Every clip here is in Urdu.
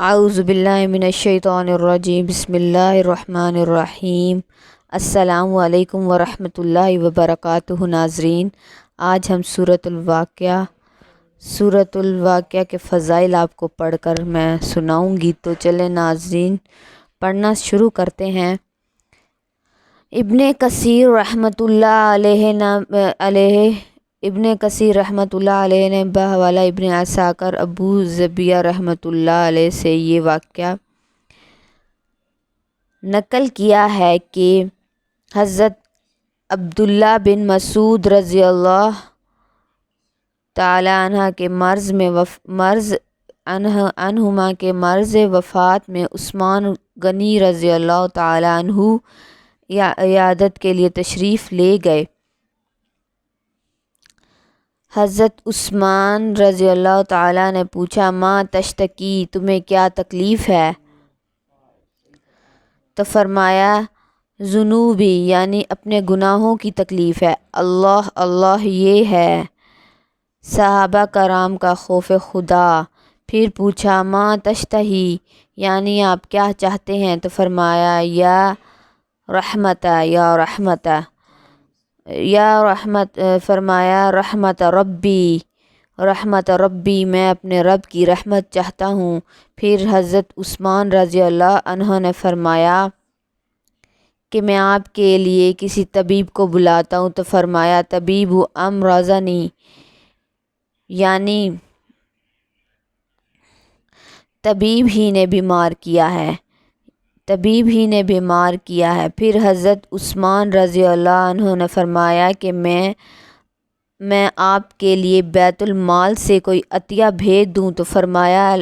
اعوذ باللہ من الشیطان الرجیم بسم اللہ الرحمن الرحیم۔ السلام علیکم ورحمۃ اللہ وبرکاتہ۔ ناظرین، آج ہم سورۃ الواقعہ کے فضائل آپ کو پڑھ کر میں سناؤں گی، تو چلیں ناظرین پڑھنا شروع کرتے ہیں۔ ابن کثیر رحمۃ اللہ علیہ نے بحوالہ ابن عساکر ابو زبیہ رحمۃ اللہ علیہ سے یہ واقعہ نقل کیا ہے کہ حضرت عبداللہ بن مسعود رضی اللہ تعالی عنہما کے مرض وفات میں عثمان غنی رضی اللہ تعالی عنہ عیادت کے لیے تشریف لے گئے۔ حضرت عثمان رضی اللہ تعالیٰ نے پوچھا، ماں تشتکی، تمہیں کیا تکلیف ہے؟ تو فرمایا، ذنوبی یعنی اپنے گناہوں کی تکلیف ہے۔ اللہ اللہ یہ ہے صحابہ کرام کا خوف خدا۔ پھر پوچھا، ماں تشتہی یعنی آپ کیا چاہتے ہیں؟ تو فرمایا، یا رحمت فرمایا رحمت ربی، میں اپنے رب کی رحمت چاہتا ہوں۔ پھر حضرت عثمان رضی اللہ عنہ نے فرمایا کہ میں آپ کے لیے کسی طبیب کو بلاتا ہوں۔ تو فرمایا، طبیب امراضنی یعنی طبیب ہی نے بیمار کیا ہے۔ پھر حضرت عثمان رضی اللہ عنہ نے فرمایا کہ میں آپ کے لیے بیت المال سے کوئی عطیہ بھیج دوں؟ تو فرمایا،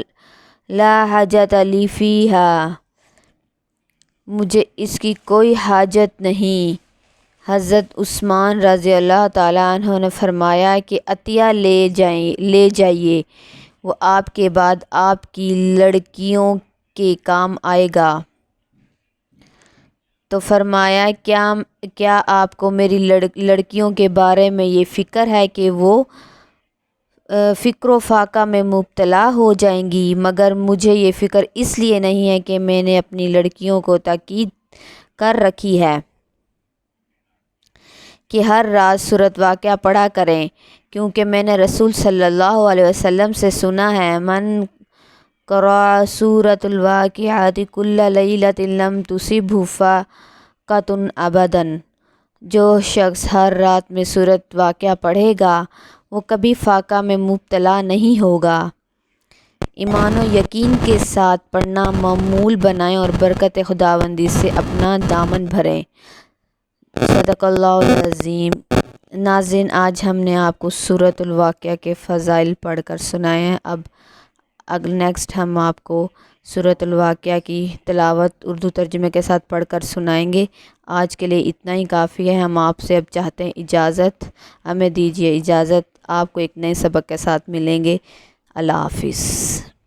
لا حاجت لی فیہا، مجھے اس کی کوئی حاجت نہیں۔ حضرت عثمان رضی اللہ تعالی عنہ نے فرمایا کہ عطیہ لے جائیے، وہ آپ کے بعد آپ کی لڑکیوں کے کام آئے گا۔ تو فرمایا، کیا آپ کو میری لڑکیوں کے بارے میں یہ فکر ہے کہ وہ فکر و فاقہ میں مبتلا ہو جائیں گی؟ مگر مجھے یہ فکر اس لیے نہیں ہے کہ میں نے اپنی لڑکیوں کو تاکید کر رکھی ہے کہ ہر رات سورۃ واقعہ پڑھا کریں، کیونکہ میں نے رسول صلی اللہ علیہ وسلم سے سنا ہے، من قرأ سورۃ الواقعۃ کل لیلۃ لم تصبہ فاقۃ ابدا، جو شخص ہر رات میں سورۃ واقعہ پڑھے گا وہ کبھی فاقہ میں مبتلا نہیں ہوگا۔ ایمان و یقین کے ساتھ پڑھنا معمول بنائیں اور برکت خداوندی سے اپنا دامن بھریں۔ صدق اللہ العظیم۔ ناظرین، آج ہم نے آپ کو سورۃ الواقعہ کے فضائل پڑھ کر سنائے ہیں۔ اب نیکسٹ ہم آپ کو سورۃ الواقعہ کی تلاوت اردو ترجمے کے ساتھ پڑھ کر سنائیں گے۔ آج کے لیے اتنا ہی کافی ہے۔ ہم آپ سے اب چاہتے ہیں اجازت، ہمیں دیجیے اجازت۔ آپ کو ایک نئے سبق کے ساتھ ملیں گے۔ اللہ حافظ۔